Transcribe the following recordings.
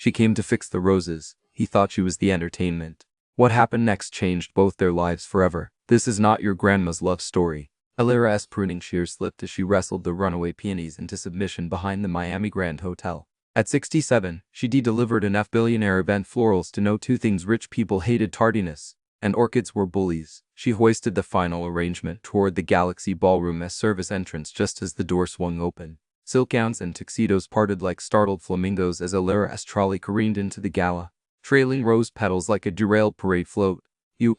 She came to fix the roses. He thought she was the entertainment. What happened next changed both their lives forever. This is not your grandma's love story. Alira's pruning shears slipped as she wrestled the runaway peonies into submission behind the Miami Grand Hotel. At 67, she delivered enough Billionaire event florals to know two things: rich people hated tardiness, and orchids were bullies. She hoisted the final arrangement toward the Galaxy Ballroom as service entrance just as the door swung open. Silk gowns and tuxedos parted like startled flamingos as Alira's trolley careened into the gala, trailing rose petals like a derailed parade float.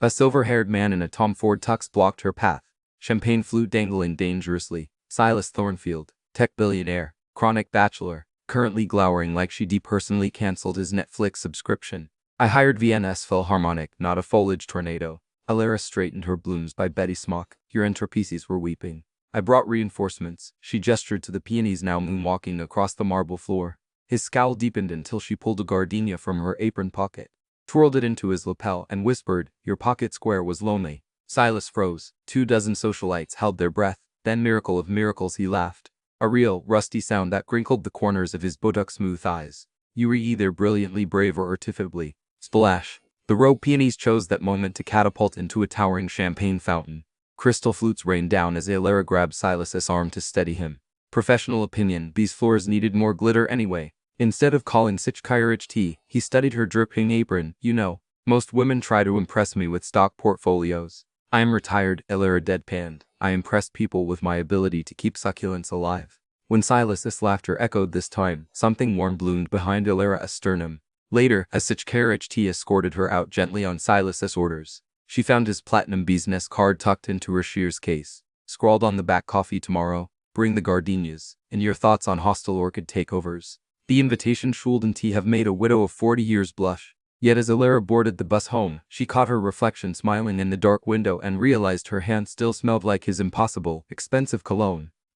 A silver-haired man in a Tom Ford tux blocked her path, champagne flute dangling dangerously. Silas Thornfield, tech billionaire, chronic bachelor, currently glowering like she depersonally cancelled his Netflix subscription. I hired VNS Philharmonic, not a foliage tornado. Alira straightened her blooms by Betty Smock. Your entrepieces were weeping. I brought reinforcements. She gestured to the peonies now moonwalking across the marble floor. His scowl deepened until she pulled a gardenia from her apron pocket, twirled it into his lapel, and whispered, "Your pocket square was lonely." Silas froze. 24 socialites held their breath. Then, miracle of miracles, he laughed. A real, rusty sound that crinkled the corners of his buttock-smooth eyes. You were either brilliantly brave or artificially. Splash. The row peonies chose that moment to catapult into a towering champagne fountain. Crystal flutes rained down as Alira grabbed Silas's arm to steady him. Professional opinion: these floors needed more glitter anyway. Instead of calling such courage tea, he studied her dripping apron. You know, most women try to impress me with stock portfolios. I am retired, Alira deadpanned. I impress people with my ability to keep succulents alive. When Silas's laughter echoed this time, something warm bloomed behind Alira's sternum. Later, as such carriage tea escorted her out gently on Silas's orders, she found his platinum business card tucked into her shears case. Scrawled on the back, "Coffee tomorrow, bring the gardenias, and your thoughts on hostile orchid takeovers." The invitation, Schuld and tea, have made a widow of 40 years blush. Yet as Alira boarded the bus home, she caught her reflection smiling in the dark window and realized her hand still smelled like his impossible, expensive cologne.